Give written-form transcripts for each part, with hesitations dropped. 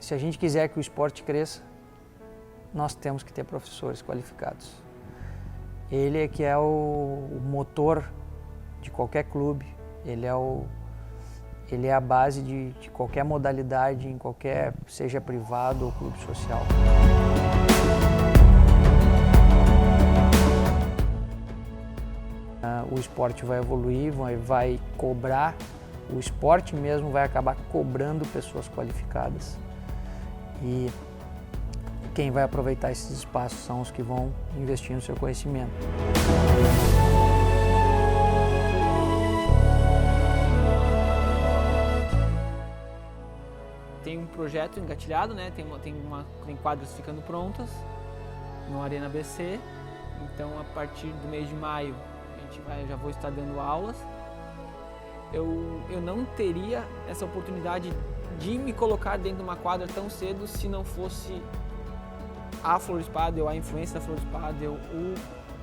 se a gente quiser que o esporte cresça, nós temos que ter professores qualificados. Ele é que é o motor de qualquer clube, ele é a base de qualquer modalidade, em qualquer, seja privado ou clube social. O esporte vai evoluir, vai cobrar, o esporte mesmo vai acabar cobrando pessoas qualificadas. E quem vai aproveitar esses espaços são os que vão investir no seu conhecimento. Tem um projeto engatilhado, né? Tem quadras ficando prontas no Arena ABC. Então, a partir do mês de maio, já vou estar dando aulas. Eu não teria essa oportunidade de me colocar dentro de uma quadra tão cedo se não fosse a Flores Padel, a influência da Flores Padel, o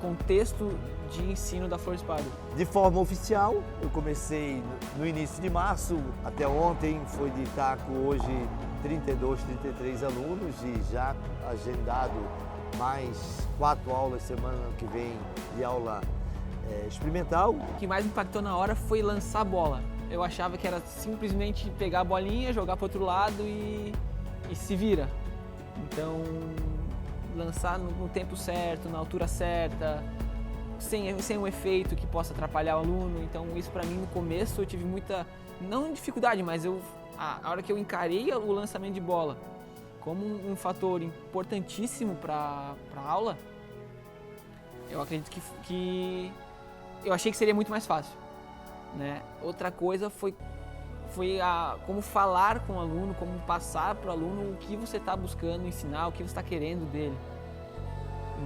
contexto de ensino da Flores Padel. De forma oficial, eu comecei no início de março, até ontem foi de taco, hoje 32, 33 alunos e já agendado mais 4 aulas semana que vem de aula experimental. O que mais impactou na hora foi lançar a bola. Eu achava que era simplesmente pegar a bolinha, jogar para o outro lado e se vira. Então, lançar no tempo certo, na altura certa, sem um efeito que possa atrapalhar o aluno. Então, isso para mim no começo eu tive muita, não dificuldade, mas a hora que eu encarei o lançamento de bola como um fator importantíssimo para a aula, eu acredito que eu achei que seria muito mais fácil, né? Outra coisa foi como falar com o aluno, como passar para o aluno o que você está buscando ensinar, o que você está querendo dele.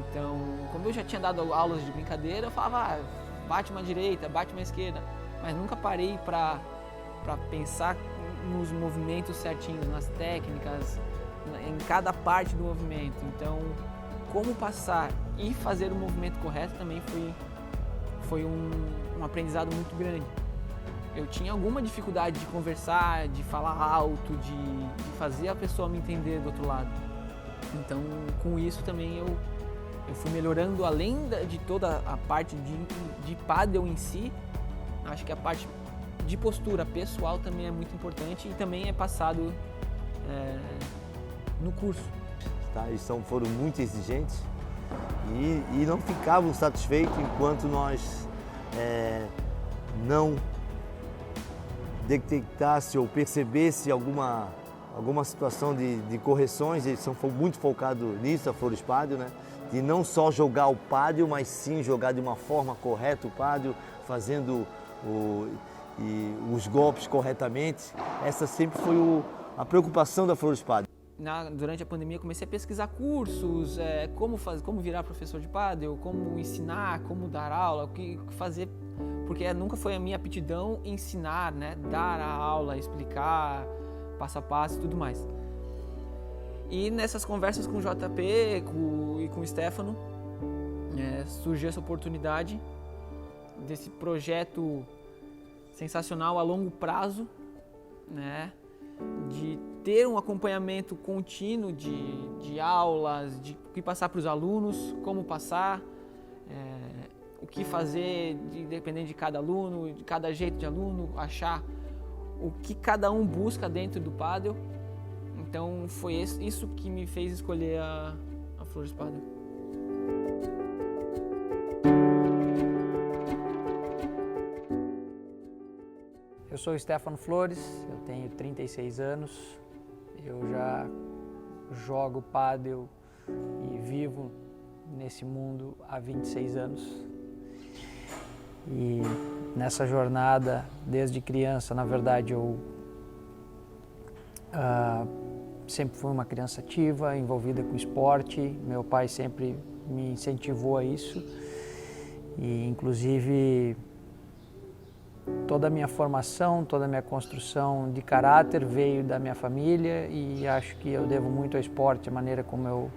Então, como eu já tinha dado aulas de brincadeira, eu falava, bate uma direita, bate uma esquerda, mas nunca parei para pensar nos movimentos certinhos, nas técnicas, em cada parte do movimento. Então, como passar e fazer o movimento correto também foi um aprendizado muito grande. Eu tinha alguma dificuldade de conversar, de falar alto, de fazer a pessoa me entender do outro lado. Então, com isso também eu fui melhorando, além de toda a parte de pádel em si. Acho que a parte de postura pessoal também é muito importante e também é passado no curso. Tá, eles foram muito exigentes e não ficavam satisfeitos enquanto nós não detectasse ou percebesse alguma situação de correções. Eles são muito focados nisso, a Flores Padel, né? De não só jogar o pádel, mas sim jogar de uma forma correta o pádel, fazendo os golpes corretamente. Essa sempre foi a preocupação da Flores Padel. Durante a pandemia comecei a pesquisar cursos, como virar professor de pádel, como ensinar, como dar aula, o que fazer, porque nunca foi a minha aptidão ensinar, né, dar a aula, explicar passo a passo e tudo mais. E nessas conversas com o JP e com o Stefano, surgiu essa oportunidade desse projeto sensacional a longo prazo, né, de ter um acompanhamento contínuo de aulas, de o que passar para os alunos, como passar, o que fazer, dependendo de cada aluno, de cada jeito de aluno, achar o que cada um busca dentro do pádel. Então foi isso que me fez escolher a Flores Padel. Eu sou o Stefano Flores, eu tenho 36 anos, eu já jogo pádel e vivo nesse mundo há 26 anos. E nessa jornada, desde criança, na verdade, eu sempre fui uma criança ativa, envolvida com esporte. Meu pai sempre me incentivou a isso e, inclusive, toda a minha formação, toda a minha construção de caráter veio da minha família e acho que eu devo muito ao esporte, a maneira como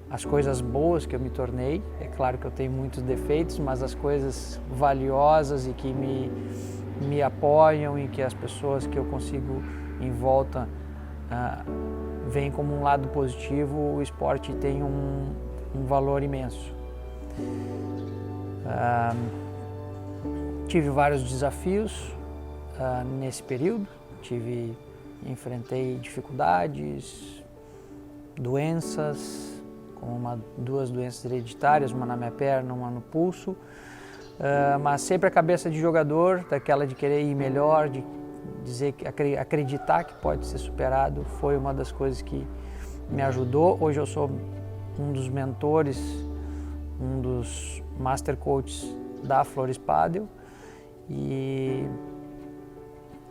as coisas boas que eu me tornei. É claro que eu tenho muitos defeitos, mas as coisas valiosas e que me apoiam e que as pessoas que eu consigo em volta veem como um lado positivo, o esporte tem um valor imenso. Tive vários desafios nesse período, enfrentei dificuldades, doenças, como duas doenças hereditárias, uma na minha perna, uma no pulso, mas sempre a cabeça de jogador, daquela de querer ir melhor, de dizer que acreditar que pode ser superado, foi uma das coisas que me ajudou. Hoje eu sou um dos mentores, um dos master coaches da Flores Padel, e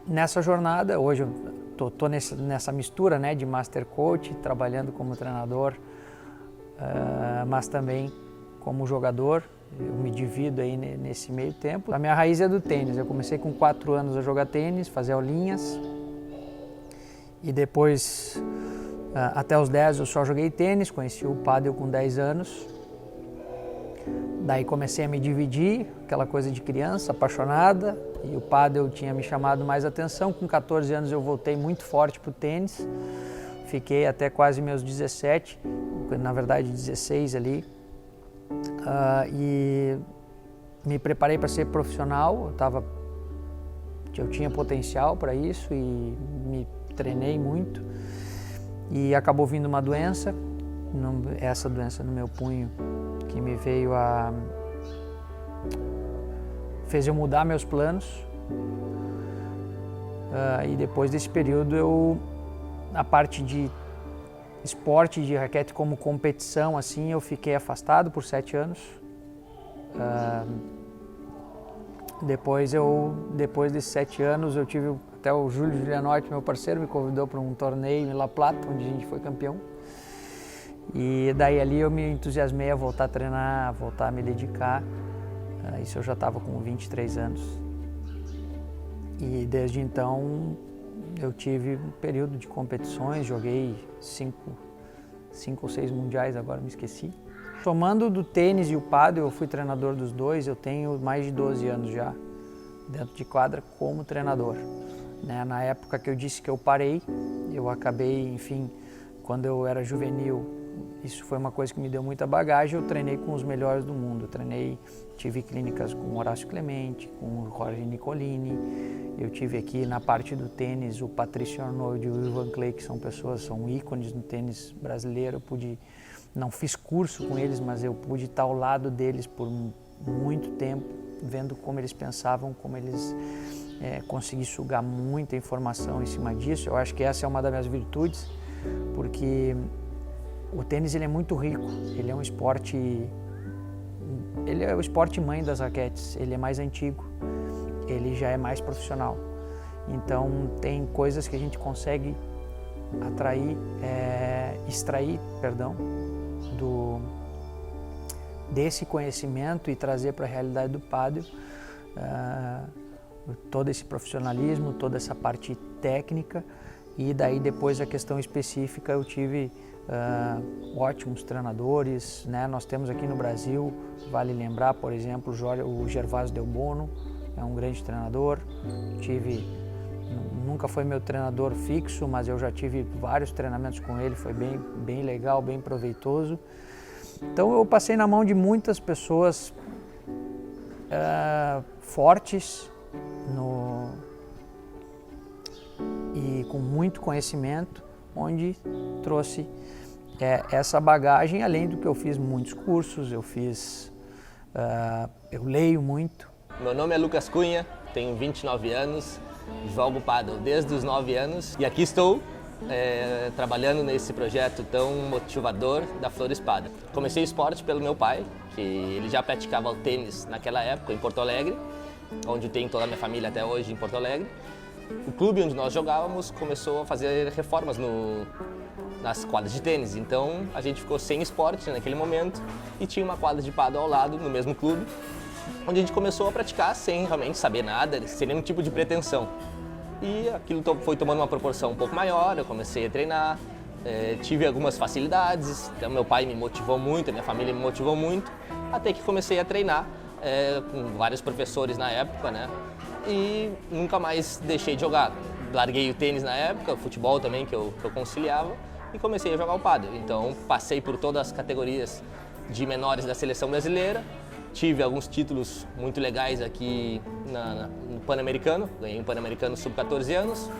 nessa jornada, hoje eu tô nessa mistura, né, de master coach, trabalhando como treinador, mas também como jogador. Eu me divido aí nesse meio tempo. A minha raiz é do tênis. Eu comecei com 4 anos a jogar tênis, fazer aulinhas, e depois, até os 10 eu só joguei tênis, conheci o pádel com 10 anos. Daí comecei a me dividir, aquela coisa de criança, apaixonada, e o pádel tinha me chamado mais atenção. Com 14 anos eu voltei muito forte para o tênis, fiquei até quase meus 17, na verdade 16 ali, e me preparei para ser profissional. Eu tinha potencial para isso e me treinei muito, e acabou vindo uma doença, essa doença no meu punho, que me fez eu mudar meus planos, e depois desse período a parte de esporte de raquete como competição, assim, eu fiquei afastado por 7 anos. Depois desses 7 anos eu tive até o Júlio Giulianotti, meu parceiro, me convidou para um torneio em La Plata, onde a gente foi campeão. E daí ali eu me entusiasmei a voltar a treinar, a voltar a me dedicar. Isso eu já estava com 23 anos. E desde então eu tive um período de competições, joguei 5 ou 6 mundiais, agora me esqueci. Somando do tênis e o pádel, eu fui treinador dos dois, eu tenho mais de 12 anos já dentro de quadra como treinador. Na época que eu disse que eu parei, eu acabei, enfim, quando eu era juvenil, isso foi uma coisa que me deu muita bagagem. Eu treinei com os melhores do mundo. Tive clínicas com Horácio Clemente, com o Jorge Nicolini. Eu tive aqui na parte do tênis o Patrício Arnold e o Ivan Clay, que são ícones no tênis brasileiro. Não fiz curso com eles, mas eu pude estar ao lado deles por muito tempo, vendo como eles pensavam, como eles conseguiam sugar muita informação em cima disso. Eu acho que essa é uma das minhas virtudes, porque o tênis ele é muito rico, ele é o esporte mãe das raquetes, ele é mais antigo, ele já é mais profissional. Então tem coisas que a gente consegue extrair desse conhecimento e trazer para a realidade do pádel, todo esse profissionalismo, toda essa parte técnica. E daí depois a questão específica, eu tive ótimos treinadores, né? Nós temos aqui no Brasil, vale lembrar, por exemplo, o Gervásio Del Bono, é um grande treinador. Nunca foi meu treinador fixo, mas eu já tive vários treinamentos com ele, foi bem legal, bem proveitoso. Então eu passei na mão de muitas pessoas fortes e com muito conhecimento, onde trouxe essa bagagem, além do que eu fiz muitos cursos, eu leio muito. Meu nome é Lucas Cunha, tenho 29 anos, jogo pádel desde os 9 anos e aqui estou trabalhando nesse projeto tão motivador da Flores Padel. Comecei o esporte pelo meu pai, que ele já praticava o tênis naquela época em Porto Alegre, onde tem toda a minha família até hoje em Porto Alegre. O clube onde nós jogávamos começou a fazer reformas nas quadras de tênis, então a gente ficou sem esporte naquele momento e tinha uma quadra de pádel ao lado, no mesmo clube, onde a gente começou a praticar sem realmente saber nada, sem nenhum tipo de pretensão. E aquilo foi tomando uma proporção um pouco maior, eu comecei a treinar, tive algumas facilidades, então meu pai me motivou muito, a minha família me motivou muito, até que comecei a treinar com vários professores na época, né? E nunca mais deixei de jogar. Larguei o tênis na época, o futebol também que eu conciliava, e comecei a jogar o pádel. Então passei por todas as categorias de menores da seleção brasileira, tive alguns títulos muito legais aqui no Pan-Americano, ganhei um Pan-Americano sub-14 anos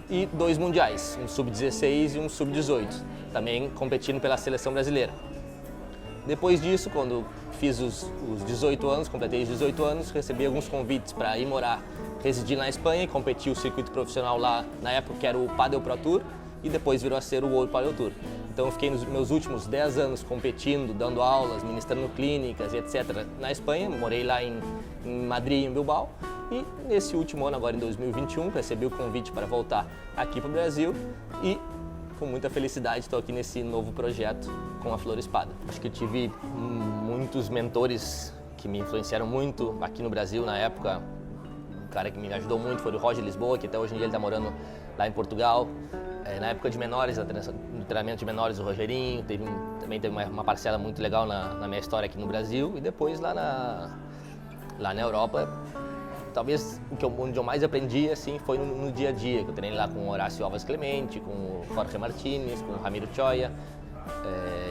e 2 mundiais, um sub-16 e um sub-18, também competindo pela seleção brasileira. Depois disso, quando fiz os 18 anos, completei os 18 anos, recebi alguns convites para ir morar, residir na Espanha e competir o circuito profissional lá, na época que era o Padel Pro Tour, e depois virou a ser o World Padel Tour. Então eu fiquei nos meus últimos 10 anos competindo, dando aulas, ministrando clínicas e etc. na Espanha, morei lá em Madrid e em Bilbao, e nesse último ano, agora em 2021, recebi o convite para voltar aqui para o Brasil e com muita felicidade estou aqui nesse novo projeto com a Flores Padel. Acho que eu tive muitos mentores que me influenciaram muito aqui no Brasil na época. Um cara que me ajudou muito foi o Roger Lisboa, que até hoje em dia ele está morando lá em Portugal. Na época de menores, no treinamento de menores, o Rogerinho, também teve uma parcela muito legal na minha história aqui no Brasil. E depois lá na Europa, talvez onde eu mais aprendi assim, foi no dia a dia, que eu treinei lá com o Horácio Alves Clemente, com o Jorge Martínez, com o Ramiro Choya.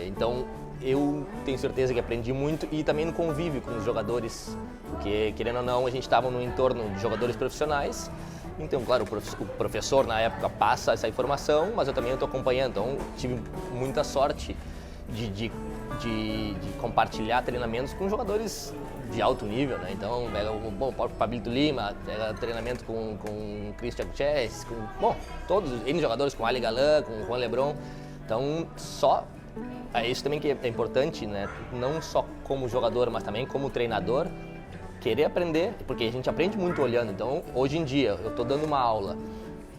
Então eu tenho certeza que aprendi muito e também no convívio com os jogadores, porque querendo ou não a gente estava no entorno de jogadores profissionais. Então, claro, o professor na época passa essa informação, mas eu também estou acompanhando. Então, tive muita sorte de compartilhar treinamentos com jogadores de alto nível, né? Então, pega o próprio Pablito Lima, pega treinamento com o Christian Chess, todos os N jogadores, com o Ali Galan, com o Juan Lebron. Então, é isso também que é importante, né? Não só como jogador, mas também como treinador. Querer aprender, porque a gente aprende muito olhando. Então, hoje em dia, eu estou dando uma aula,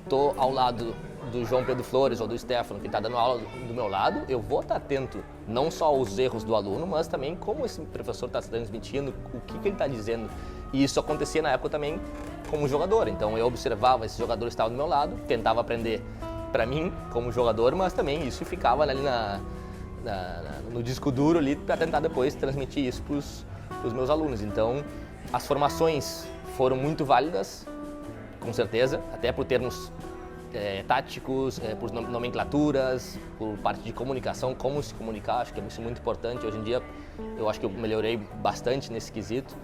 estou ao lado do João Pedro Flores ou do Stefano, que está dando aula do meu lado, eu vou estar atento não só aos erros do aluno, mas também como esse professor está transmitindo, o que ele está dizendo. E isso acontecia na época também como jogador. Então, eu observava esses jogadores que estavam do meu lado, tentava aprender para mim como jogador, mas também isso ficava ali no disco duro ali para tentar depois transmitir isso para os meus alunos. Então, as formações foram muito válidas, com certeza, até por termos táticos, por nomenclaturas, por parte de comunicação, como se comunicar, acho que é isso muito importante. Hoje em dia eu acho que eu melhorei bastante nesse quesito,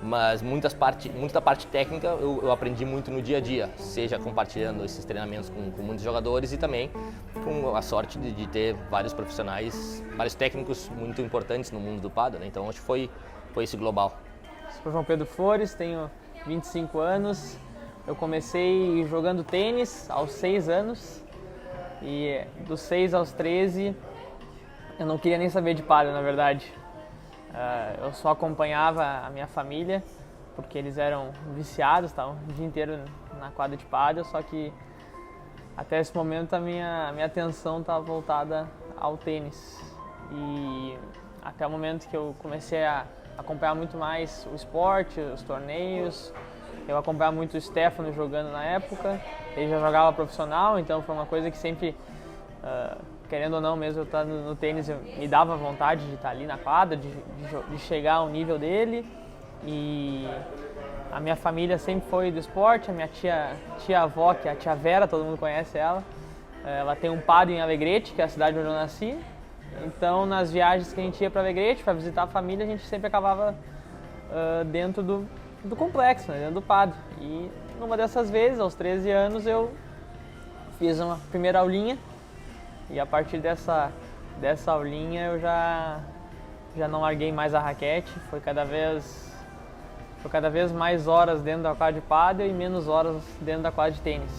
mas muita parte técnica eu aprendi muito no dia a dia, seja compartilhando esses treinamentos com muitos jogadores e também com a sorte de ter vários profissionais, vários técnicos muito importantes no mundo do pádel, né? Então acho que foi esse global. Sou João Pedro Flores, tenho 25 anos. Eu comecei jogando tênis aos 6 anos e dos 6 aos 13 eu não queria nem saber de pádel, na verdade. Eu só acompanhava a minha família porque eles eram viciados, estavam o dia inteiro na quadra de pádel, só que até esse momento a minha atenção estava voltada ao tênis. E até o momento que eu comecei a acompanhar muito mais o esporte, os torneios. Eu acompanhava muito o Stefano jogando na época, ele já jogava profissional, então foi uma coisa que sempre, querendo ou não mesmo, eu estar no tênis, me dava vontade de estar ali na quadra, de chegar ao nível dele. E a minha família sempre foi do esporte, a minha tia-avó, que é a tia Vera, todo mundo conhece ela, ela tem um pádel em Alegrete, que é a cidade onde eu nasci. Então, nas viagens que a gente ia para Alegrete, para visitar a família, a gente sempre acabava dentro do complexo, né, dentro do pádel. E numa dessas vezes, aos 13 anos, eu fiz uma primeira aulinha e a partir dessa aulinha eu já não larguei mais a raquete. Foi cada vez mais horas dentro da quadra de pádel e menos horas dentro da quadra de tênis.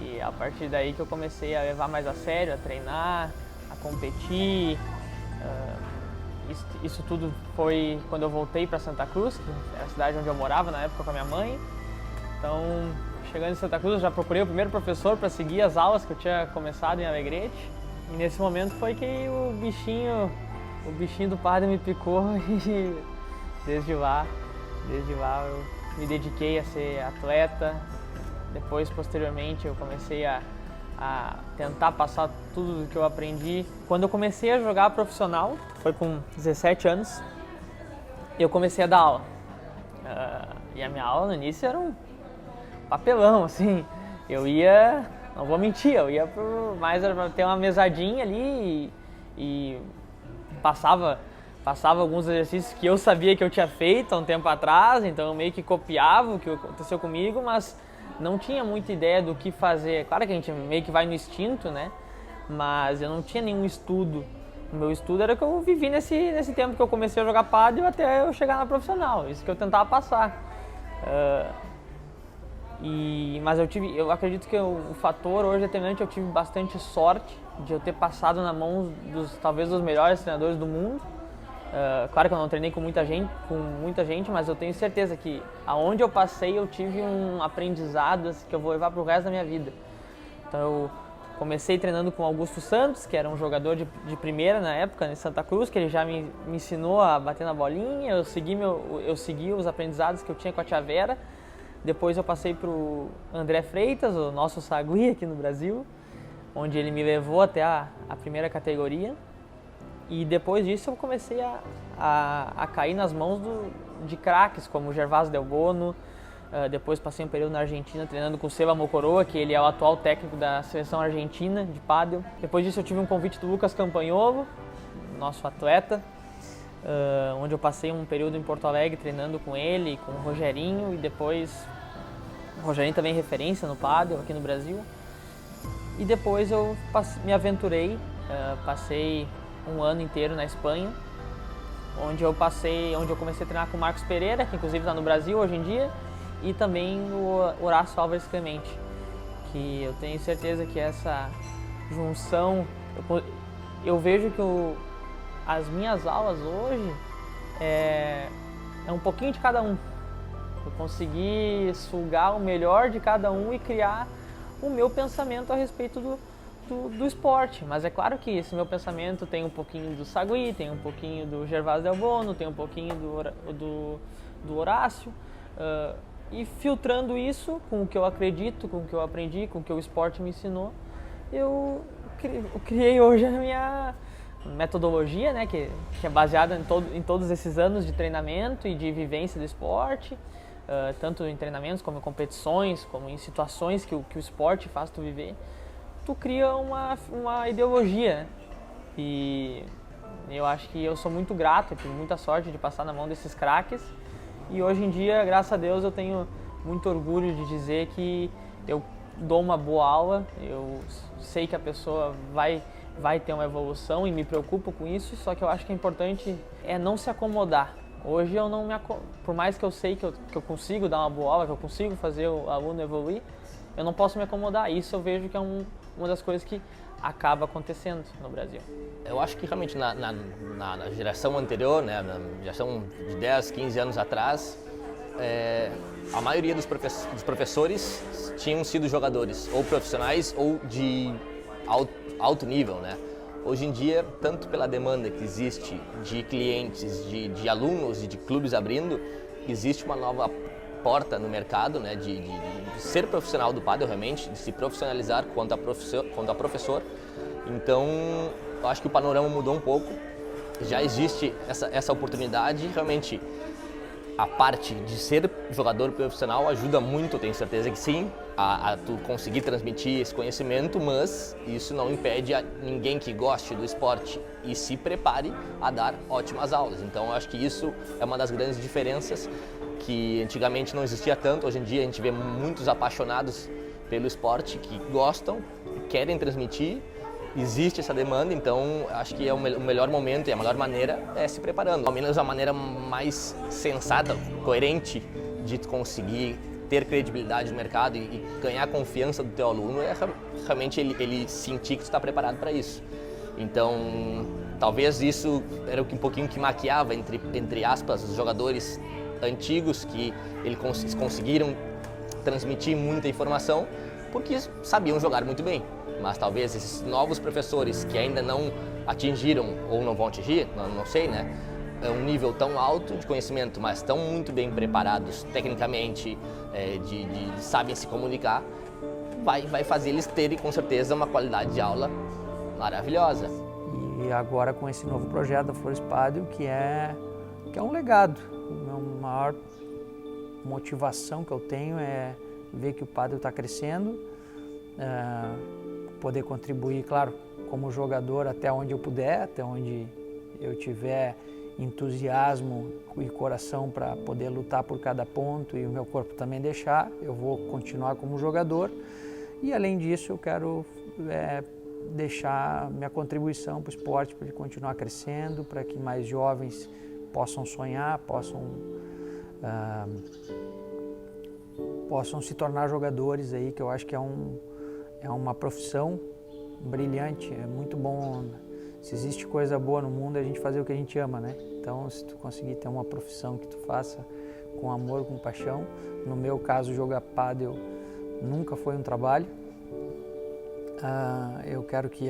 E a partir daí que eu comecei a levar mais a sério, a treinar, a competir. Isso tudo foi quando eu voltei para Santa Cruz, que era a cidade onde eu morava na época com a minha mãe. Então, chegando em Santa Cruz, eu já procurei o primeiro professor para seguir as aulas que eu tinha começado em Alegrete. E nesse momento foi que o bichinho do pádel me picou e desde lá eu me dediquei a ser atleta. Depois, posteriormente, eu comecei a tentar passar tudo o que eu aprendi. Quando eu comecei a jogar profissional, foi com 17 anos, eu comecei a dar aula. E a minha aula no início era um papelão, assim. Eu ia Não vou mentir, eu ia mais para ter uma mesadinha ali e passava alguns exercícios que eu sabia que eu tinha feito há um tempo atrás, então eu meio que copiava o que aconteceu comigo, mas não tinha muita ideia do que fazer. Claro que a gente meio que vai no instinto, né? Mas eu não tinha nenhum estudo. O meu estudo era o que eu vivi nesse tempo que eu comecei a jogar pádel até eu chegar na profissional, isso que eu tentava passar. Mas eu acredito que o fator hoje determinante, eu tive bastante sorte de eu ter passado na mão talvez dos melhores treinadores do mundo. Claro que eu não treinei com muita gente, mas eu tenho certeza que aonde eu passei eu tive um aprendizado assim, que eu vou levar para o resto da minha vida. Então eu comecei treinando com Augusto Santos, que era um jogador de primeira na época em Santa Cruz, que ele já me ensinou a bater na bolinha, eu segui os aprendizados que eu tinha com a tia Vera. Depois eu passei para o André Freitas, o nosso sagui aqui no Brasil, onde ele me levou até a primeira categoria. E depois disso eu comecei a cair nas mãos de craques como o Gervásio Del Bono. Depois passei um período na Argentina treinando com o Seba Mocoroa, que ele é o atual técnico da seleção argentina de pádel. Depois disso eu tive um convite do Lucas Campagnolo, nosso atleta, onde eu passei um período em Porto Alegre treinando com ele, com o Rogerinho, e depois o Rogerinho também é referência no pádel aqui no Brasil. E depois eu me aventurei, passei um ano inteiro na Espanha, onde eu comecei a treinar com o Marcos Pereira, que inclusive está no Brasil hoje em dia, e também o Horácio Álvares Clemente, que eu tenho certeza que essa junção, eu vejo que as minhas aulas hoje é um pouquinho de cada um. Eu consegui sugar o melhor de cada um e criar o meu pensamento a respeito do esporte, mas é claro que esse meu pensamento tem um pouquinho do Sagui, tem um pouquinho do Gervásio Del Bono, tem um pouquinho do Horácio, e filtrando isso com o que eu acredito, com o que eu aprendi, com o que o esporte me ensinou, eu criei hoje a minha metodologia, né, que é baseada em todos esses anos de treinamento e de vivência do esporte, tanto em treinamentos como em competições, como em situações que o esporte faz tu viver. Tu cria uma ideologia, né? E eu acho que eu sou muito grato, eu tive muita sorte de passar na mão desses craques, e hoje em dia, graças a Deus, eu tenho muito orgulho de dizer que eu dou uma boa aula, eu sei que a pessoa vai ter uma evolução e me preocupo com isso, só que eu acho que é importante não se acomodar. Hoje eu não por mais que eu sei que eu consigo dar uma boa aula, que eu consigo fazer o aluno evoluir, eu não posso me acomodar. Isso eu vejo que é uma das coisas que acaba acontecendo no Brasil. Eu acho que realmente na geração anterior, né, na geração de 10, 15 anos atrás, a maioria dos professores tinham sido jogadores, ou profissionais ou de alto nível, né? Hoje em dia, tanto pela demanda que existe de clientes, de alunos e de clubes abrindo, existe uma nova porta no mercado, né, de ser profissional do pádel realmente, de se profissionalizar quanto a professor. Então, eu acho que o panorama mudou um pouco, já existe essa oportunidade, realmente a parte de ser jogador profissional ajuda muito, eu tenho certeza que sim, a tu conseguir transmitir esse conhecimento, mas isso não impede a ninguém que goste do esporte e se prepare a dar ótimas aulas. Então, eu acho que isso é uma das grandes diferenças, que antigamente não existia tanto. Hoje em dia a gente vê muitos apaixonados pelo esporte que gostam, querem transmitir, existe essa demanda, então acho que é o melhor momento e a melhor maneira é se preparando. Ao menos a maneira mais sensata, coerente de conseguir ter credibilidade no mercado e ganhar a confiança do teu aluno é realmente ele sentir que tu está preparado para isso. Então, talvez isso era um pouquinho que maquiava, entre aspas, os jogadores antigos, que eles conseguiram transmitir muita informação porque sabiam jogar muito bem. Mas talvez esses novos professores que ainda não atingiram ou não vão atingir, não sei, né? É um nível tão alto de conhecimento, mas tão muito bem preparados tecnicamente, sabem se comunicar, vai fazer eles terem com certeza uma qualidade de aula maravilhosa. E agora com esse novo projeto da Flores Pádel, que é um legado. A maior motivação que eu tenho é ver que o pádel está crescendo, poder contribuir, claro, como jogador até onde eu puder, até onde eu tiver entusiasmo e coração para poder lutar por cada ponto e o meu corpo também deixar, eu vou continuar como jogador e além disso eu quero deixar minha contribuição para o esporte, para ele continuar crescendo, para que mais jovens possam sonhar, possam se tornar jogadores aí, que eu acho que é uma profissão brilhante, é muito bom. Se existe coisa boa no mundo, é a gente fazer o que a gente ama, né? Então, se tu conseguir ter uma profissão que tu faça com amor, com paixão, no meu caso, jogar pádel nunca foi um trabalho. Eu quero que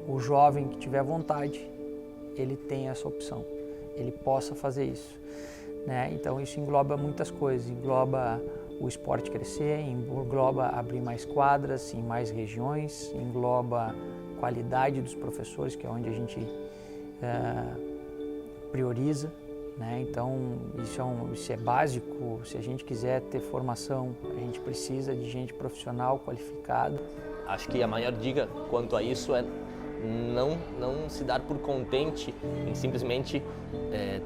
o jovem que tiver vontade, ele tenha essa opção, ele possa fazer isso, né? Então, isso engloba muitas coisas, engloba o esporte crescer, engloba abrir mais quadras em mais regiões, engloba qualidade dos professores, que é onde a gente prioriza, né? Então isso é básico. Se a gente quiser ter formação, a gente precisa de gente profissional, qualificada. Acho que a maior dica quanto a isso é não se dar por contente em simplesmente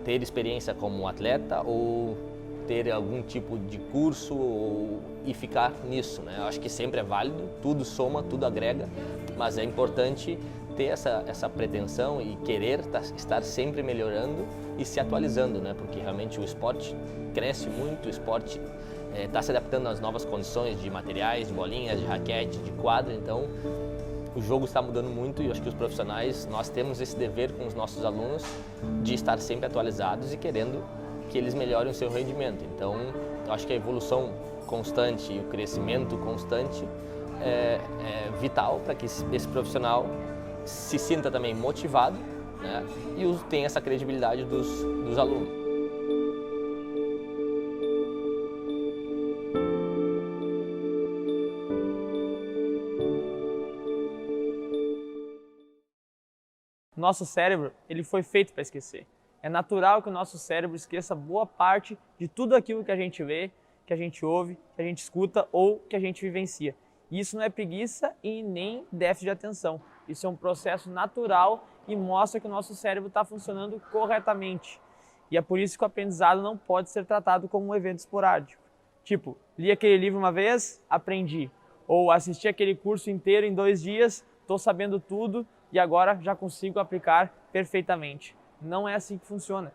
ter experiência como atleta ou ter algum tipo de curso e ficar nisso, né? Eu acho que sempre é válido, tudo soma, tudo agrega, mas é importante ter essa pretensão e querer estar sempre melhorando e se atualizando, né? Porque realmente o esporte cresce muito, o esporte está se adaptando às novas condições de materiais, de bolinhas, de raquete, de quadra, então o jogo está mudando muito e eu acho que os profissionais, nós temos esse dever com os nossos alunos de estar sempre atualizados e querendo que eles melhorem o seu rendimento. Então, eu acho que a evolução constante e o crescimento constante é vital para que esse profissional se sinta também motivado, né, e tenha essa credibilidade dos alunos. Nosso cérebro, ele foi feito para esquecer. É natural que o nosso cérebro esqueça boa parte de tudo aquilo que a gente vê, que a gente ouve, que a gente escuta ou que a gente vivencia. E isso não é preguiça e nem déficit de atenção. Isso é um processo natural e mostra que o nosso cérebro está funcionando corretamente. E é por isso que o aprendizado não pode ser tratado como um evento esporádico. Tipo, li aquele livro uma vez, aprendi. Ou assisti aquele curso inteiro em 2 dias, estou sabendo tudo e agora já consigo aplicar perfeitamente. Não é assim que funciona.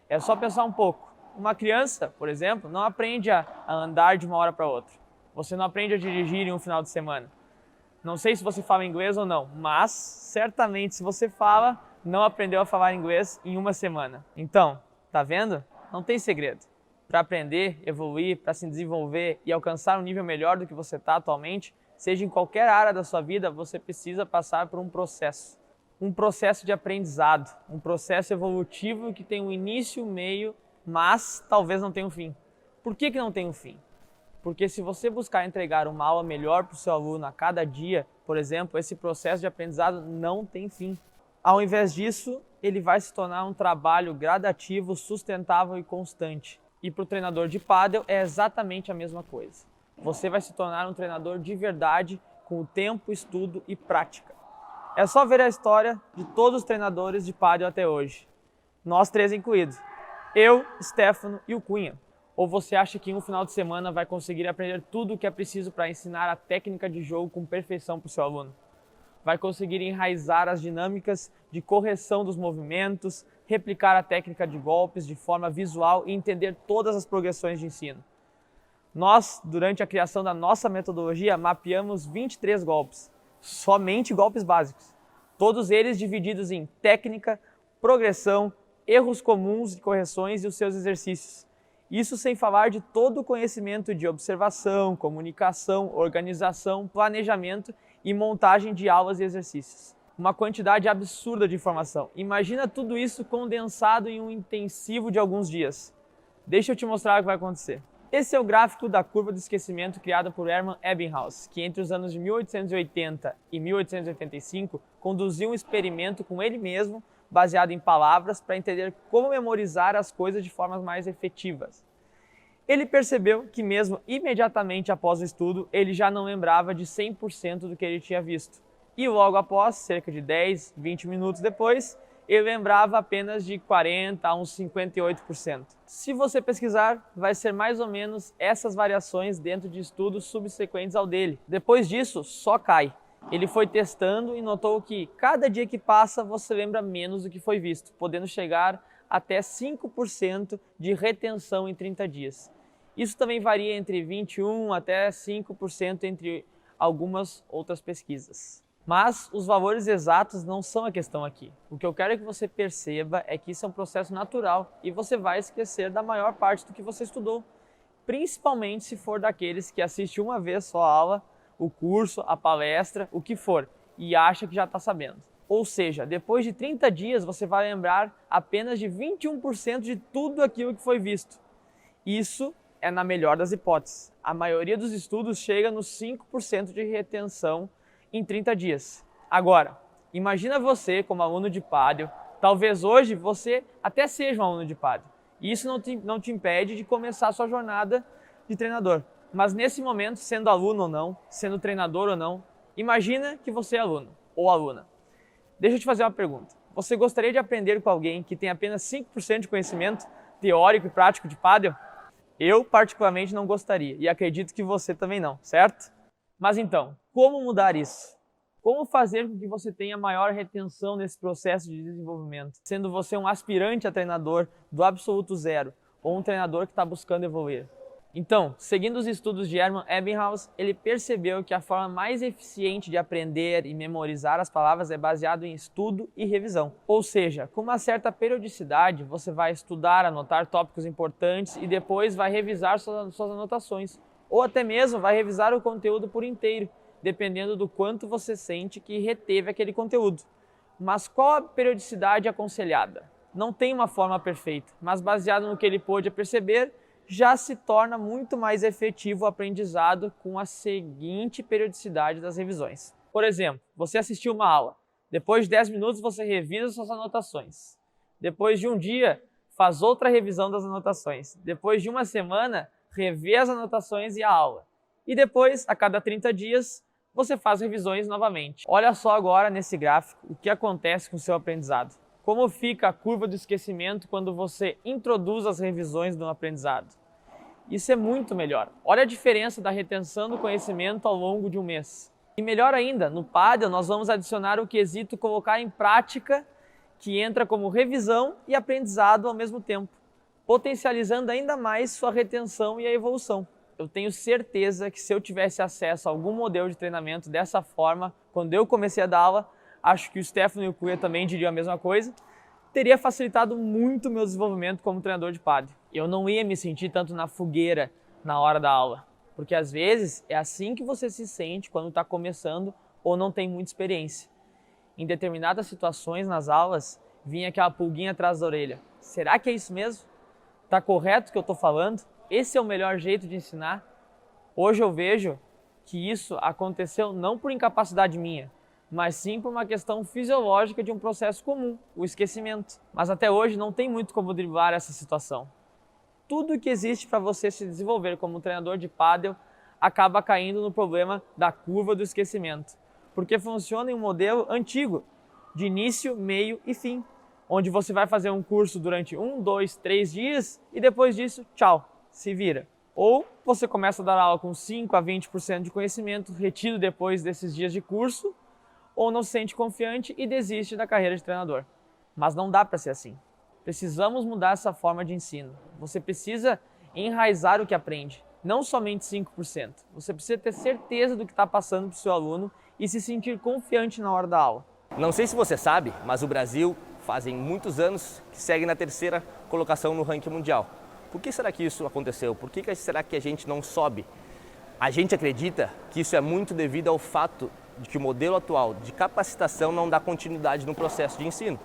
É só pensar um pouco. Uma criança, por exemplo, não aprende a andar de uma hora para outra. Você não aprende a dirigir em um final de semana. Não sei se você fala inglês ou não, mas certamente se você fala, não aprendeu a falar inglês em uma semana. Então, tá vendo? Não tem segredo. Para aprender, evoluir, para se desenvolver e alcançar um nível melhor do que você está atualmente, seja em qualquer área da sua vida, você precisa passar por um processo. Um processo de aprendizado, um processo evolutivo que tem um início, meio, mas talvez não tenha um fim. Por que não tem um fim? Porque se você buscar entregar uma aula melhor para o seu aluno a cada dia, por exemplo, esse processo de aprendizado não tem fim. Ao invés disso, ele vai se tornar um trabalho gradativo, sustentável e constante. E para o treinador de pádel é exatamente a mesma coisa. Você vai se tornar um treinador de verdade com o tempo, estudo e prática. É só ver a história de todos os treinadores de pádel até hoje. Nós 3 incluídos. Eu, Stefano e o Cunha. Ou você acha que em um final de semana vai conseguir aprender tudo o que é preciso para ensinar a técnica de jogo com perfeição para o seu aluno? Vai conseguir enraizar as dinâmicas de correção dos movimentos, replicar a técnica de golpes de forma visual e entender todas as progressões de ensino? Nós, durante a criação da nossa metodologia, mapeamos 23 golpes. Somente golpes básicos, todos eles divididos em técnica, progressão, erros comuns e correções e os seus exercícios. Isso sem falar de todo o conhecimento de observação, comunicação, organização, planejamento e montagem de aulas e exercícios. Uma quantidade absurda de informação. Imagina tudo isso condensado em um intensivo de alguns dias. Deixa eu te mostrar o que vai acontecer. Esse é o gráfico da curva do esquecimento criada por Hermann Ebbinghaus, que entre os anos de 1880 e 1885 conduziu um experimento com ele mesmo, baseado em palavras, para entender como memorizar as coisas de formas mais efetivas. Ele percebeu que mesmo imediatamente após o estudo, ele já não lembrava de 100% do que ele tinha visto. E logo após, cerca de 10, 20 minutos depois, ele lembrava apenas de 40% a uns 58%. Se você pesquisar, vai ser mais ou menos essas variações dentro de estudos subsequentes ao dele. Depois disso, só cai. Ele foi testando e notou que cada dia que passa você lembra menos do que foi visto, podendo chegar até 5% de retenção em 30 dias. Isso também varia entre 21% até 5% entre algumas outras pesquisas. Mas os valores exatos não são a questão aqui. O que eu quero que você perceba é que isso é um processo natural e você vai esquecer da maior parte do que você estudou, principalmente se for daqueles que assiste uma vez só a aula, o curso, a palestra, o que for, e acha que já está sabendo. Ou seja, depois de 30 dias você vai lembrar apenas de 21% de tudo aquilo que foi visto. Isso é na melhor das hipóteses. A maioria dos estudos chega nos 5% de retenção em 30 dias. Agora, imagina você como aluno de pádel, talvez hoje você até seja um aluno de pádel. E isso não te impede de começar a sua jornada de treinador. Mas nesse momento, sendo aluno ou não, sendo treinador ou não, imagina que você é aluno ou aluna. Deixa eu te fazer uma pergunta. Você gostaria de aprender com alguém que tem apenas 5% de conhecimento teórico e prático de pádel? Eu, particularmente, não gostaria e acredito que você também não, certo? Mas então, como mudar isso? Como fazer com que você tenha maior retenção nesse processo de desenvolvimento, sendo você um aspirante a treinador do absoluto zero ou um treinador que está buscando evoluir? Então, seguindo os estudos de Hermann Ebbinghaus, ele percebeu que a forma mais eficiente de aprender e memorizar as palavras é baseado em estudo e revisão. Ou seja, com uma certa periodicidade, você vai estudar, anotar tópicos importantes e depois vai revisar suas anotações. Ou até mesmo vai revisar o conteúdo por inteiro, dependendo do quanto você sente que reteve aquele conteúdo. Mas qual a periodicidade aconselhada? Não tem uma forma perfeita, mas baseado no que ele pôde perceber, já se torna muito mais efetivo o aprendizado com a seguinte periodicidade das revisões. Por exemplo, você assistiu uma aula. Depois de 10 minutos você revisa suas anotações. Depois de um dia, faz outra revisão das anotações. Depois de uma semana, revê as anotações e a aula. E depois, a cada 30 dias, você faz revisões novamente. Olha só agora nesse gráfico o que acontece com o seu aprendizado. Como fica a curva do esquecimento quando você introduz as revisões no aprendizado? Isso é muito melhor. Olha a diferença da retenção do conhecimento ao longo de um mês. E melhor ainda, no pádel nós vamos adicionar o quesito colocar em prática, que entra como revisão e aprendizado ao mesmo tempo, potencializando ainda mais sua retenção e a evolução. Eu tenho certeza que se eu tivesse acesso a algum modelo de treinamento dessa forma, quando eu comecei a dar aula, acho que o Stefano e o Cuia também diriam a mesma coisa, teria facilitado muito o meu desenvolvimento como treinador de pádel. Eu não ia me sentir tanto na fogueira na hora da aula, porque às vezes é assim que você se sente quando está começando ou não tem muita experiência. Em determinadas situações nas aulas, vinha aquela pulguinha atrás da orelha. Será que é isso mesmo? Está correto o que eu estou falando? Esse é o melhor jeito de ensinar? Hoje eu vejo que isso aconteceu não por incapacidade minha, mas sim por uma questão fisiológica de um processo comum, o esquecimento. Mas até hoje não tem muito como driblar essa situação. Tudo que existe para você se desenvolver como treinador de pádel acaba caindo no problema da curva do esquecimento, porque funciona em um modelo antigo, de início, meio e fim, onde você vai fazer um curso durante 1, 2, 3 dias e depois disso, tchau, se vira. Ou você começa a dar aula com 5 a 20% de conhecimento retido depois desses dias de curso, ou não se sente confiante e desiste da carreira de treinador. Mas não dá para ser assim. Precisamos mudar essa forma de ensino. Você precisa enraizar o que aprende, não somente 5%. Você precisa ter certeza do que está passando para o seu aluno e se sentir confiante na hora da aula. Não sei se você sabe, mas o Brasil fazem muitos anos que segue na 3ª colocação no ranking mundial. Por que será que isso aconteceu? Por que será que a gente não sobe? A gente acredita que isso é muito devido ao fato de que o modelo atual de capacitação não dá continuidade no processo de ensino.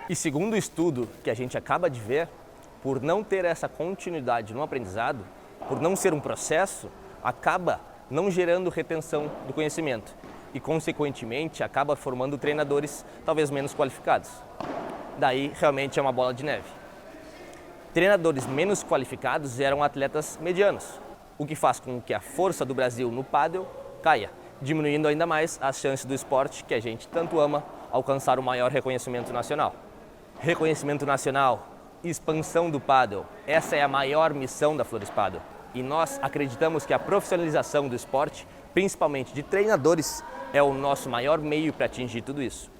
E segundo o estudo que a gente acaba de ver, por não ter essa continuidade no aprendizado, por não ser um processo, acaba não gerando retenção do conhecimento e, consequentemente, acaba formando treinadores talvez menos qualificados. Daí, realmente é uma bola de neve. Treinadores menos qualificados eram atletas medianos, o que faz com que a força do Brasil no pádel caia, diminuindo ainda mais as chances do esporte que a gente tanto ama alcançar o maior reconhecimento nacional. Reconhecimento nacional, expansão do pádel, essa é a maior missão da Flores Pádel. E nós acreditamos que a profissionalização do esporte, principalmente de treinadores, é o nosso maior meio para atingir tudo isso.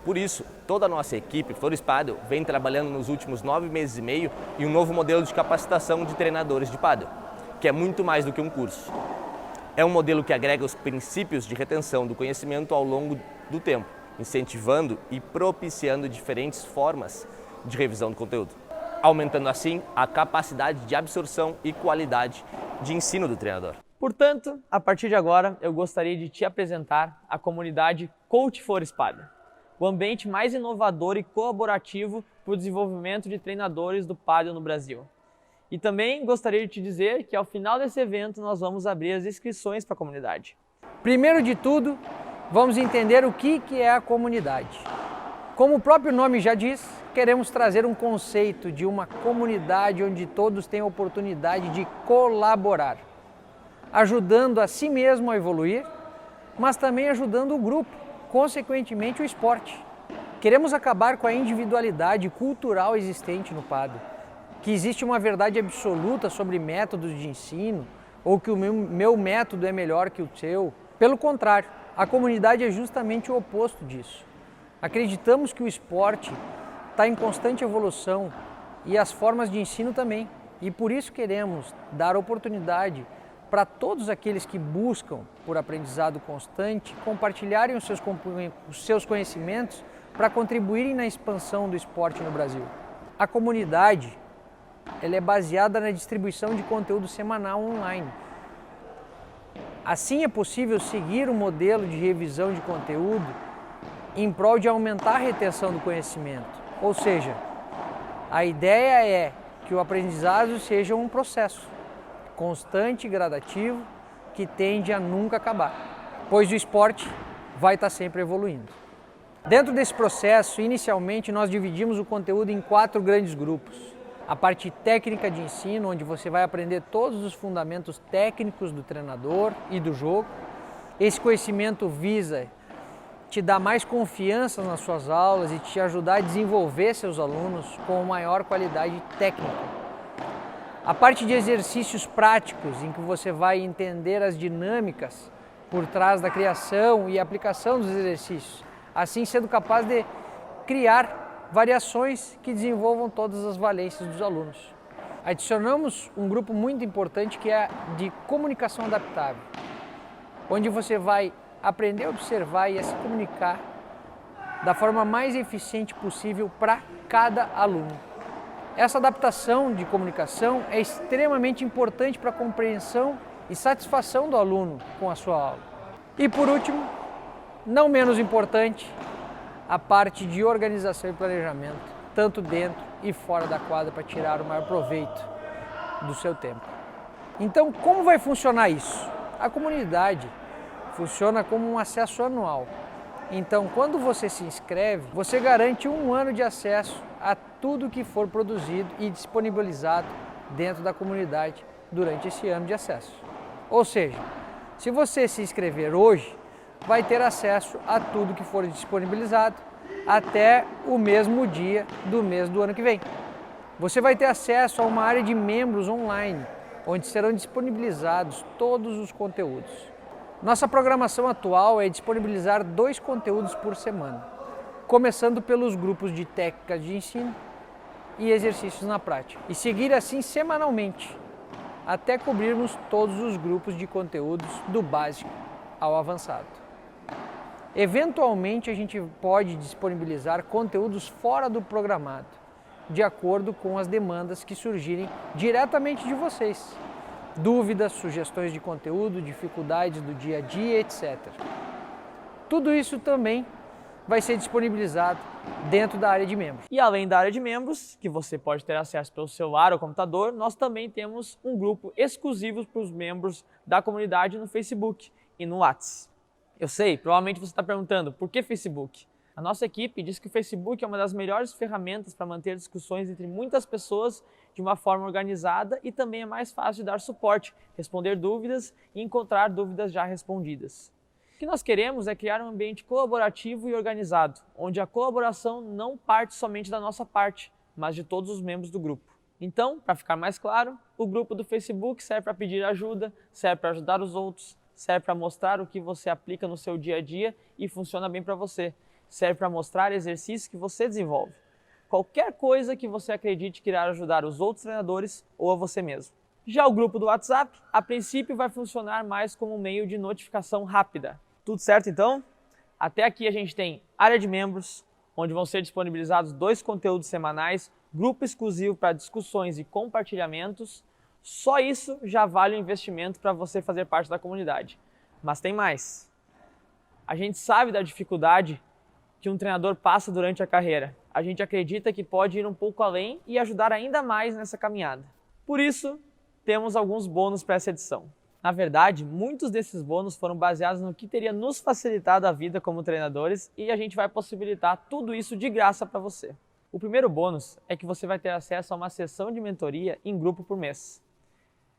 Por isso, toda a nossa equipe Flores Pádel vem trabalhando nos últimos 9 meses e meio em um novo modelo de capacitação de treinadores de pádel, que é muito mais do que um curso. É um modelo que agrega os princípios de retenção do conhecimento ao longo do tempo, incentivando e propiciando diferentes formas de revisão do conteúdo, aumentando assim a capacidade de absorção e qualidade de ensino do treinador. Portanto, a partir de agora, eu gostaria de te apresentar a comunidade Coach Flores Pádel, o ambiente mais inovador e colaborativo para o desenvolvimento de treinadores do pádel no Brasil. E também gostaria de te dizer que ao final desse evento nós vamos abrir as inscrições para a comunidade. Primeiro de tudo, vamos entender o que é a comunidade. Como o próprio nome já diz, queremos trazer um conceito de uma comunidade onde todos têm a oportunidade de colaborar, ajudando a si mesmo a evoluir, mas também ajudando o grupo, consequentemente o esporte. Queremos acabar com a individualidade cultural existente no pádel, que existe uma verdade absoluta sobre métodos de ensino ou que o meu método é melhor que o seu. Pelo contrário, a comunidade é justamente o oposto disso. Acreditamos que o esporte está em constante evolução e as formas de ensino também. E por isso queremos dar oportunidade para todos aqueles que buscam por aprendizado constante compartilharem os seus conhecimentos para contribuírem na expansão do esporte no Brasil. A comunidade ela é baseada na distribuição de conteúdo semanal online. Assim é possível seguir um modelo de revisão de conteúdo em prol de aumentar a retenção do conhecimento. Ou seja, a ideia é que o aprendizado seja um processo constante e gradativo que tende a nunca acabar, pois o esporte vai estar sempre evoluindo. Dentro desse processo, inicialmente nós dividimos o conteúdo em 4 grandes grupos. A parte técnica de ensino, onde você vai aprender todos os fundamentos técnicos do treinador e do jogo. Esse conhecimento visa te dar mais confiança nas suas aulas e te ajudar a desenvolver seus alunos com maior qualidade técnica. A parte de exercícios práticos, em que você vai entender as dinâmicas por trás da criação e aplicação dos exercícios, assim sendo capaz de criar variações que desenvolvam todas as valências dos alunos. Adicionamos um grupo muito importante que é de comunicação adaptável, onde você vai aprender a observar e a se comunicar da forma mais eficiente possível para cada aluno. Essa adaptação de comunicação é extremamente importante para a compreensão e satisfação do aluno com a sua aula. E por último, não menos importante, a parte de organização e planejamento, tanto dentro e fora da quadra, para tirar o maior proveito do seu tempo. Então, como vai funcionar isso? A comunidade funciona como um acesso anual. Então, quando você se inscreve, você garante 1 ano de acesso a tudo que for produzido e disponibilizado dentro da comunidade durante esse ano de acesso. Ou seja, se você se inscrever hoje, vai ter acesso a tudo que for disponibilizado até o mesmo dia do mês do ano que vem. Você vai ter acesso a uma área de membros online, onde serão disponibilizados todos os conteúdos. Nossa programação atual é disponibilizar 2 conteúdos por semana, começando pelos grupos de técnicas de ensino e exercícios na prática, e seguir assim semanalmente, até cobrirmos todos os grupos de conteúdos do básico ao avançado. Eventualmente, a gente pode disponibilizar conteúdos fora do programado, de acordo com as demandas que surgirem diretamente de vocês. Dúvidas, sugestões de conteúdo, dificuldades do dia a dia, etc. Tudo isso também vai ser disponibilizado dentro da área de membros. E além da área de membros, que você pode ter acesso pelo celular ou computador, nós também temos um grupo exclusivo para os membros da comunidade no Facebook e no WhatsApp. Eu sei, provavelmente você está perguntando, por que Facebook? A nossa equipe diz que o Facebook é uma das melhores ferramentas para manter discussões entre muitas pessoas de uma forma organizada e também é mais fácil de dar suporte, responder dúvidas e encontrar dúvidas já respondidas. O que nós queremos é criar um ambiente colaborativo e organizado, onde a colaboração não parte somente da nossa parte, mas de todos os membros do grupo. Então, para ficar mais claro, o grupo do Facebook serve para pedir ajuda, serve para ajudar os outros, serve para mostrar o que você aplica no seu dia a dia e funciona bem para você, serve para mostrar exercícios que você desenvolve. Qualquer coisa que você acredite que irá ajudar os outros treinadores ou a você mesmo. Já o grupo do WhatsApp, a princípio vai funcionar mais como um meio de notificação rápida. Tudo certo então? Até aqui a gente tem área de membros, onde vão ser disponibilizados 2 conteúdos semanais, grupo exclusivo para discussões e compartilhamentos. Só isso já vale o investimento para você fazer parte da comunidade. Mas tem mais. A gente sabe da dificuldade que um treinador passa durante a carreira. A gente acredita que pode ir um pouco além e ajudar ainda mais nessa caminhada. Por isso, temos alguns bônus para essa edição. Na verdade, muitos desses bônus foram baseados no que teria nos facilitado a vida como treinadores e a gente vai possibilitar tudo isso de graça para você. O primeiro bônus é que você vai ter acesso a uma sessão de mentoria em grupo por mês.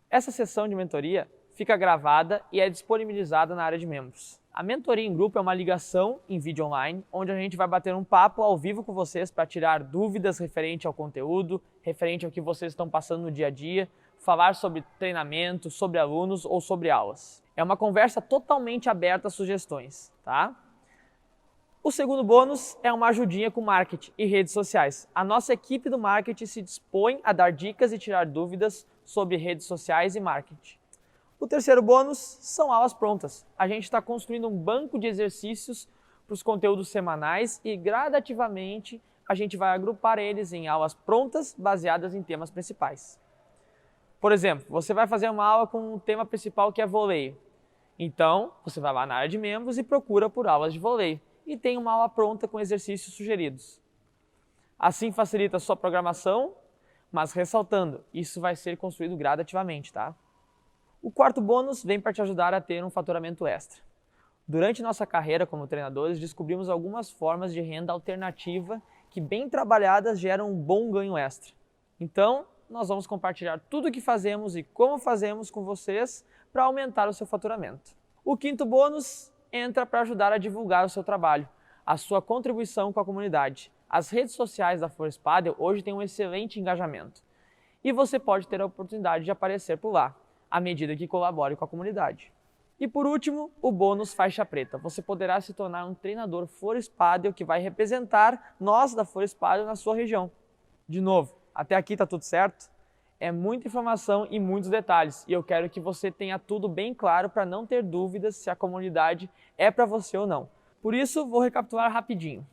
Essa sessão de mentoria fica gravada e é disponibilizada na área de membros. A mentoria em grupo é uma ligação em vídeo online, onde a gente vai bater um papo ao vivo com vocês para tirar dúvidas referente ao conteúdo, referente ao que vocês estão passando no dia a dia, falar sobre treinamento, sobre alunos ou sobre aulas. É uma conversa totalmente aberta a sugestões, tá? O segundo bônus é uma ajudinha com marketing e redes sociais. A nossa equipe do marketing se dispõe a dar dicas e tirar dúvidas sobre redes sociais e marketing. O terceiro bônus são aulas prontas. A gente está construindo um banco de exercícios para os conteúdos semanais e gradativamente a gente vai agrupar eles em aulas prontas baseadas em temas principais. Por exemplo, você vai fazer uma aula com um tema principal que é voleio. Então, você vai lá na área de membros e procura por aulas de voleio. E tem uma aula pronta com exercícios sugeridos. Assim facilita a sua programação, mas ressaltando, isso vai ser construído gradativamente, tá? O quarto bônus vem para te ajudar a ter um faturamento extra. Durante nossa carreira como treinadores, descobrimos algumas formas de renda alternativa que, bem trabalhadas, geram um bom ganho extra. Então, nós vamos compartilhar tudo o que fazemos e como fazemos com vocês para aumentar o seu faturamento. O quinto bônus entra para ajudar a divulgar o seu trabalho, a sua contribuição com a comunidade. As redes sociais da Flores Padel hoje têm um excelente engajamento e você pode ter a oportunidade de aparecer por lá, à medida que colabore com a comunidade. E por último, o bônus faixa preta. Você poderá se tornar um treinador Flores Padel que vai representar nós da Flores Padel na sua região. De novo, até aqui está tudo certo? É muita informação e muitos detalhes e eu quero que você tenha tudo bem claro para não ter dúvidas se a comunidade é para você ou não. Por isso, vou recapitular rapidinho.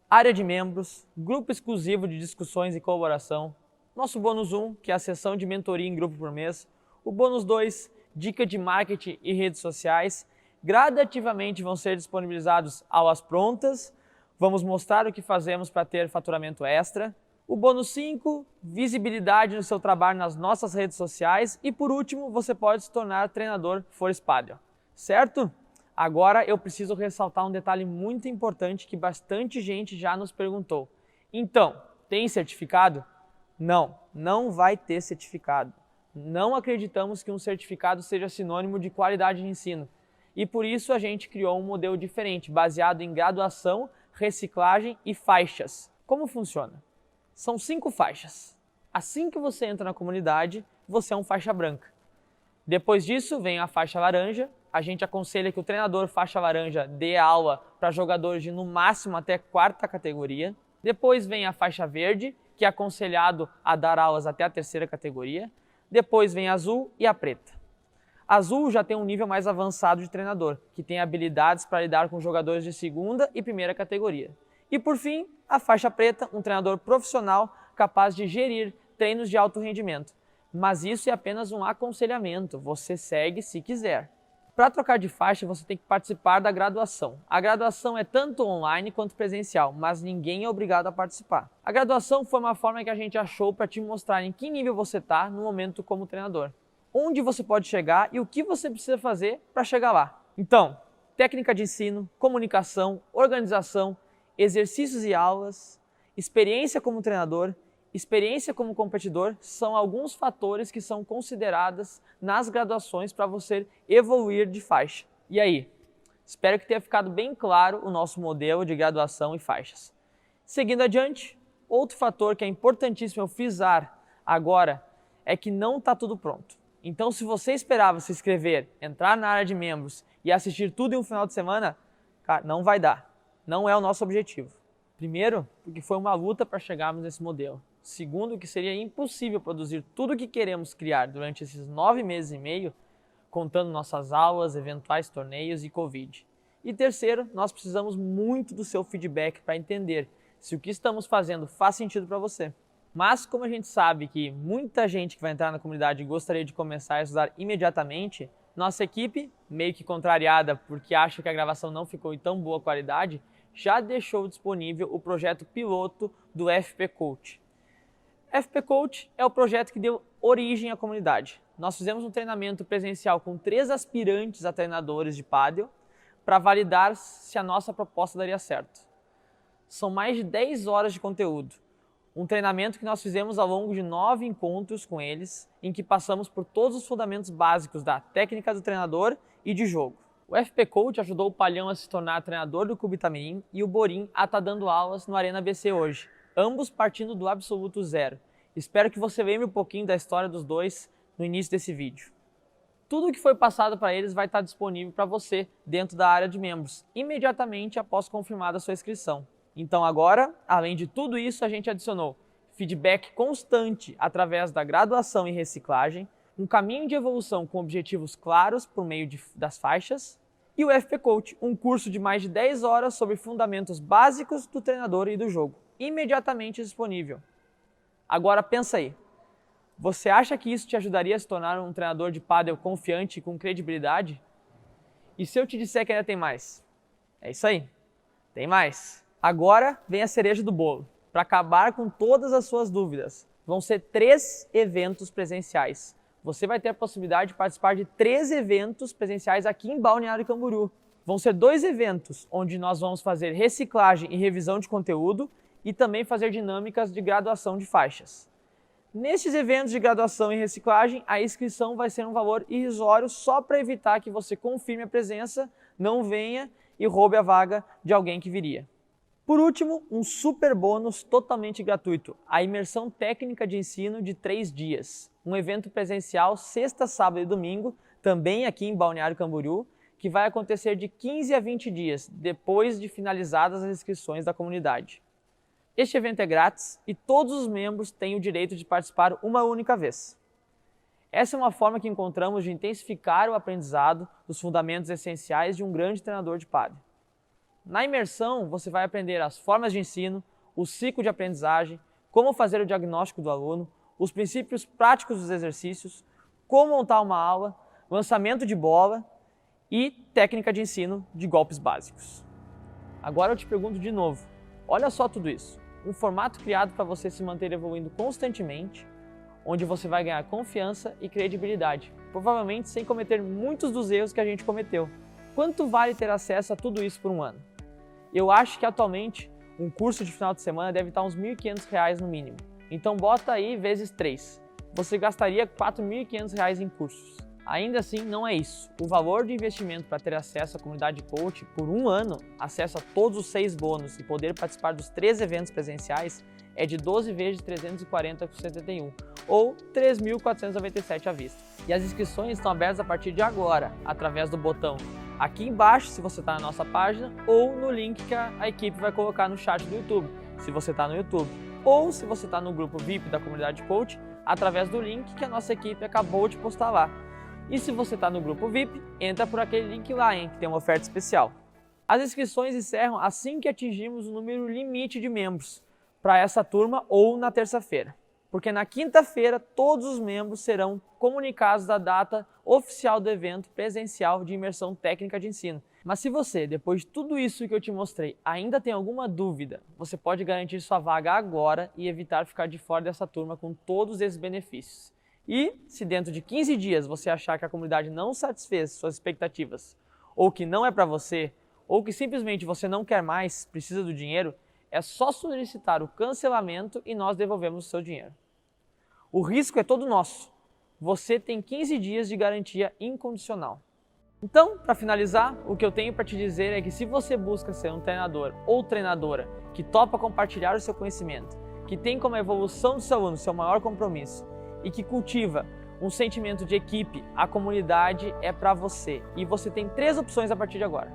Área de membros, grupo exclusivo de discussões e colaboração, nosso bônus 1, que é a sessão de mentoria em grupo por mês, o bônus 2, dica de marketing e redes sociais. Gradativamente vão ser disponibilizados aulas prontas, vamos mostrar o que fazemos para ter faturamento extra. O bônus 5, visibilidade no seu trabalho nas nossas redes sociais. E por último, você pode se tornar treinador Flores Padel. Certo? Agora eu preciso ressaltar um detalhe muito importante que bastante gente já nos perguntou. Então, tem certificado? Não, não vai ter certificado. Não acreditamos que um certificado seja sinônimo de qualidade de ensino. E por isso a gente criou um modelo diferente, baseado em graduação, reciclagem e faixas. Como funciona? São 5 faixas. Assim que você entra na comunidade, você é um faixa branca. Depois disso, vem a faixa laranja. A gente aconselha que o treinador faixa laranja dê aula para jogadores de no máximo até 4ª categoria. Depois vem a faixa verde, que é aconselhado a dar aulas até a 3ª categoria. Depois vem a azul e a preta. A azul já tem um nível mais avançado de treinador, que tem habilidades para lidar com jogadores de 2ª e 1ª categoria. E por fim, a faixa preta, um treinador profissional capaz de gerir treinos de alto rendimento. Mas isso é apenas um aconselhamento, você segue se quiser. Para trocar de faixa, você tem que participar da graduação. A graduação é tanto online quanto presencial, mas ninguém é obrigado a participar. A graduação foi uma forma que a gente achou para te mostrar em que nível você está no momento como treinador. Onde você pode chegar e o que você precisa fazer para chegar lá. Então, técnica de ensino, comunicação, organização, exercícios e aulas, experiência como treinador experiência como competidor são alguns fatores que são considerados nas graduações para você evoluir de faixa. E aí? Espero que tenha ficado bem claro o nosso modelo de graduação e faixas. Seguindo adiante, outro fator que é importantíssimo eu frisar agora é que não está tudo pronto. Então, se você esperava se inscrever, entrar na área de membros e assistir tudo em um final de semana, cara, não vai dar. Não é o nosso objetivo. Primeiro, porque foi uma luta para chegarmos nesse modelo. Segundo, que seria impossível produzir tudo o que queremos criar durante esses 9 meses e meio, contando nossas aulas, eventuais torneios e Covid. E terceiro, nós precisamos muito do seu feedback para entender se o que estamos fazendo faz sentido para você. Mas como a gente sabe que muita gente que vai entrar na comunidade gostaria de começar a estudar imediatamente, nossa equipe, meio que contrariada porque acha que a gravação não ficou em tão boa qualidade, já deixou disponível o projeto piloto do FP Coach. FP Coach é o projeto que deu origem à comunidade. Nós fizemos um treinamento presencial com 3 aspirantes a treinadores de pádel para validar se a nossa proposta daria certo. São mais de 10 horas de conteúdo. Um treinamento que nós fizemos ao longo de 9 encontros com eles, em que passamos por todos os fundamentos básicos da técnica do treinador e de jogo. O FP Coach ajudou o Palhão a se tornar treinador do Clube Itamirim e o Borim a estar dando aulas no Arena BC hoje, ambos partindo do absoluto zero. Espero que você lembre um pouquinho da história dos dois no início desse vídeo. Tudo o que foi passado para eles vai estar disponível para você dentro da área de membros, imediatamente após confirmada a sua inscrição. Então agora, além de tudo isso, a gente adicionou feedback constante através da graduação e reciclagem, um caminho de evolução com objetivos claros por meio das faixas e o FP Coach, um curso de mais de 10 horas sobre fundamentos básicos do treinador e do jogo, imediatamente disponível. Agora pensa aí, você acha que isso te ajudaria a se tornar um treinador de pádel confiante e com credibilidade? E se eu te disser que ainda tem mais? É isso aí, tem mais. Agora vem a cereja do bolo, para acabar com todas as suas dúvidas. Vão ser 3 eventos presenciais. Você vai ter a possibilidade de participar de 3 eventos presenciais aqui em Balneário Camboriú. Vão ser 2 eventos onde nós vamos fazer reciclagem e revisão de conteúdo e também fazer dinâmicas de graduação de faixas. Nesses eventos de graduação e reciclagem, a inscrição vai ser um valor irrisório só para evitar que você confirme a presença, não venha e roube a vaga de alguém que viria. Por último, um super bônus totalmente gratuito, a imersão técnica de ensino de 3 dias. Um evento presencial sexta, sábado e domingo, também aqui em Balneário Camboriú, que vai acontecer de 15 a 20 dias, depois de finalizadas as inscrições da comunidade. Este evento é grátis e todos os membros têm o direito de participar uma única vez. Essa é uma forma que encontramos de intensificar o aprendizado dos fundamentos essenciais de um grande treinador de pádel. Na imersão, você vai aprender as formas de ensino, o ciclo de aprendizagem, como fazer o diagnóstico do aluno, os princípios práticos dos exercícios, como montar uma aula, lançamento de bola e técnica de ensino de golpes básicos. Agora eu te pergunto de novo, olha só tudo isso. Um formato criado para você se manter evoluindo constantemente, onde você vai ganhar confiança e credibilidade, provavelmente sem cometer muitos dos erros que a gente cometeu. Quanto vale ter acesso a tudo isso por um ano? Eu acho que atualmente um curso de final de semana deve estar uns R$ 1.500 no mínimo. Então bota aí vezes 3. Você gastaria R$ 4.500 em cursos. Ainda assim, não é isso. O valor de investimento para ter acesso à comunidade coach por um ano, acesso a todos os 6 bônus e poder participar dos 3 eventos presenciais é de 12 vezes de 340,71 ou 3.497 à vista. E as inscrições estão abertas a partir de agora, através do botão aqui embaixo, se você está na nossa página, ou no link que a equipe vai colocar no chat do YouTube, se você está no YouTube. Ou se você está no grupo VIP da comunidade coach, através do link que a nossa equipe acabou de postar lá. E se você está no grupo VIP, entra por aquele link lá, que tem uma oferta especial. As inscrições encerram assim que atingirmos o número limite de membros para essa turma ou na terça-feira. Porque na quinta-feira todos os membros serão comunicados da data oficial do evento presencial de imersão técnica de ensino. Mas se você, depois de tudo isso que eu te mostrei, ainda tem alguma dúvida, você pode garantir sua vaga agora e evitar ficar de fora dessa turma com todos esses benefícios. E se dentro de 15 dias você achar que a comunidade não satisfez suas expectativas, ou que não é para você, ou que simplesmente você não quer mais, precisa do dinheiro, É só solicitar o cancelamento e nós devolvemos o seu dinheiro. O risco é todo nosso. Você tem 15 dias de garantia incondicional. Então, para finalizar, o que eu tenho para te dizer é que se você busca ser um treinador ou treinadora que topa compartilhar o seu conhecimento, que tem como evolução do seu aluno seu maior compromisso e que cultiva um sentimento de equipe, a comunidade é para você. E você tem 3 opções a partir de agora.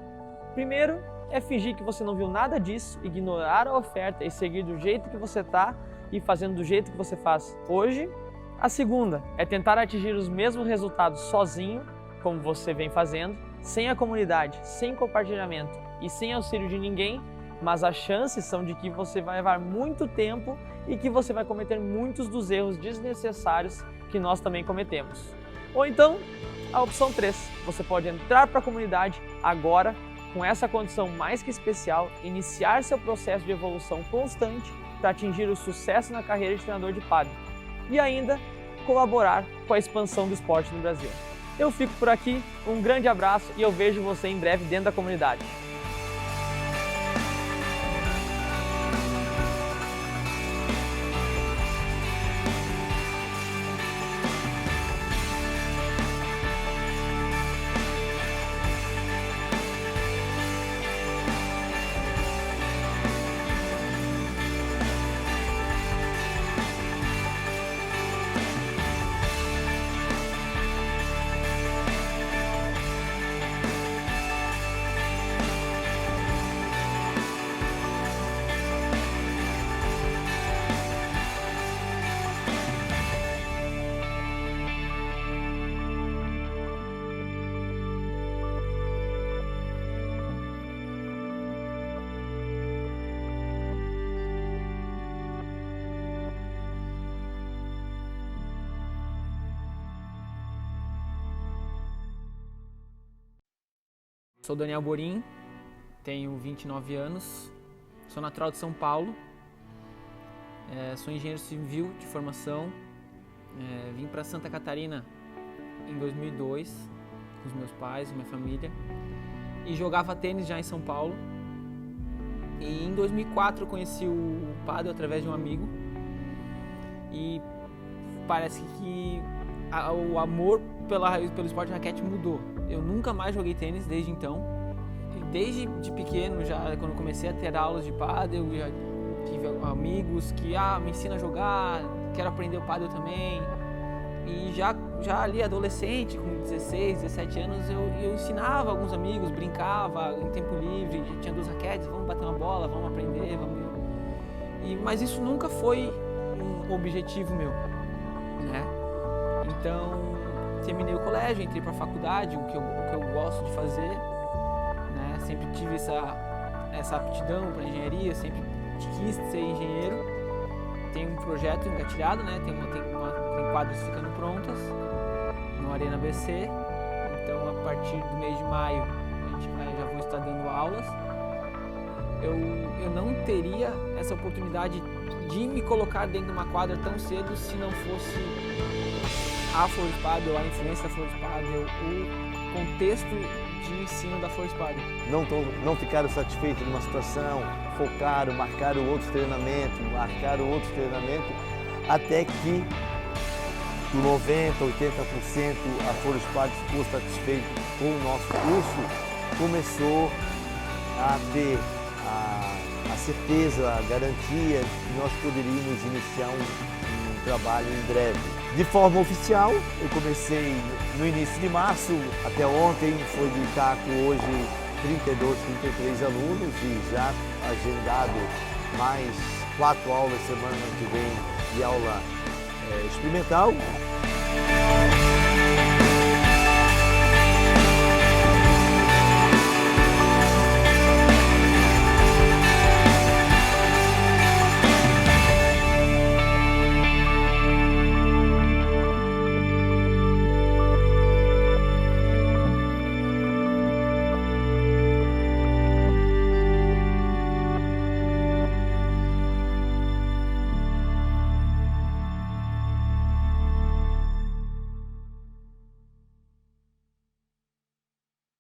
Primeiro, é fingir que você não viu nada disso, ignorar a oferta e seguir do jeito que você está e fazendo do jeito que você faz hoje. A segunda é tentar atingir os mesmos resultados sozinho, como você vem fazendo, sem a comunidade, sem compartilhamento e sem auxílio de ninguém, mas as chances são de que você vai levar muito tempo e que você vai cometer muitos dos erros desnecessários que nós também cometemos. Ou então, a opção 3, você pode entrar para a comunidade agora, com essa condição mais que especial, iniciar seu processo de evolução constante para atingir o sucesso na carreira de treinador de pádel e ainda colaborar com a expansão do esporte no Brasil. Eu fico por aqui, um grande abraço e eu vejo você em breve dentro da comunidade. Sou Daniel Borim, tenho 29 anos, sou natural de São Paulo, sou engenheiro civil de formação, vim para Santa Catarina em 2002 com os meus pais, minha família, e jogava tênis já em São Paulo. E em 2004 eu conheci o pádel através de um amigo e parece que o amor pelo esporte de raquete mudou. Eu nunca mais joguei tênis desde então. E desde de pequeno, já quando comecei a ter aulas de pádel, já tive amigos que me ensina a jogar, quero aprender o pádel também. E já ali adolescente, com 16, 17 anos, eu ensinava alguns amigos, brincava em tempo livre, tinha 2 raquetes, vamos bater uma bola, vamos aprender, mas isso nunca foi um objetivo meu, né? Então, terminei o colégio, entrei para a faculdade, o que eu gosto de fazer, né? Sempre tive essa aptidão para engenharia, sempre quis ser engenheiro. Tem um projeto engatilhado, né? Tem quadras ficando prontas no Arena BC. Então, a partir do mês de maio, já vou estar dando aulas. Eu não teria essa oportunidade de me colocar dentro de uma quadra tão cedo se não fosse a Flores Pádel, a influência da Flores Pádel, o contexto de ensino da Flores Pádel. Não ficaram satisfeitos numa situação, focaram, marcaram outros treinamentos, até que 90%, 80% a Flores Pádel ficou satisfeito com o nosso curso, começou a ter a certeza, a garantia que nós poderíamos iniciar um trabalho em breve. De forma oficial, eu comecei no início de março, até ontem foi de estar com hoje 32, 33 alunos e já agendado mais 4 aulas semana que vem de aula experimental.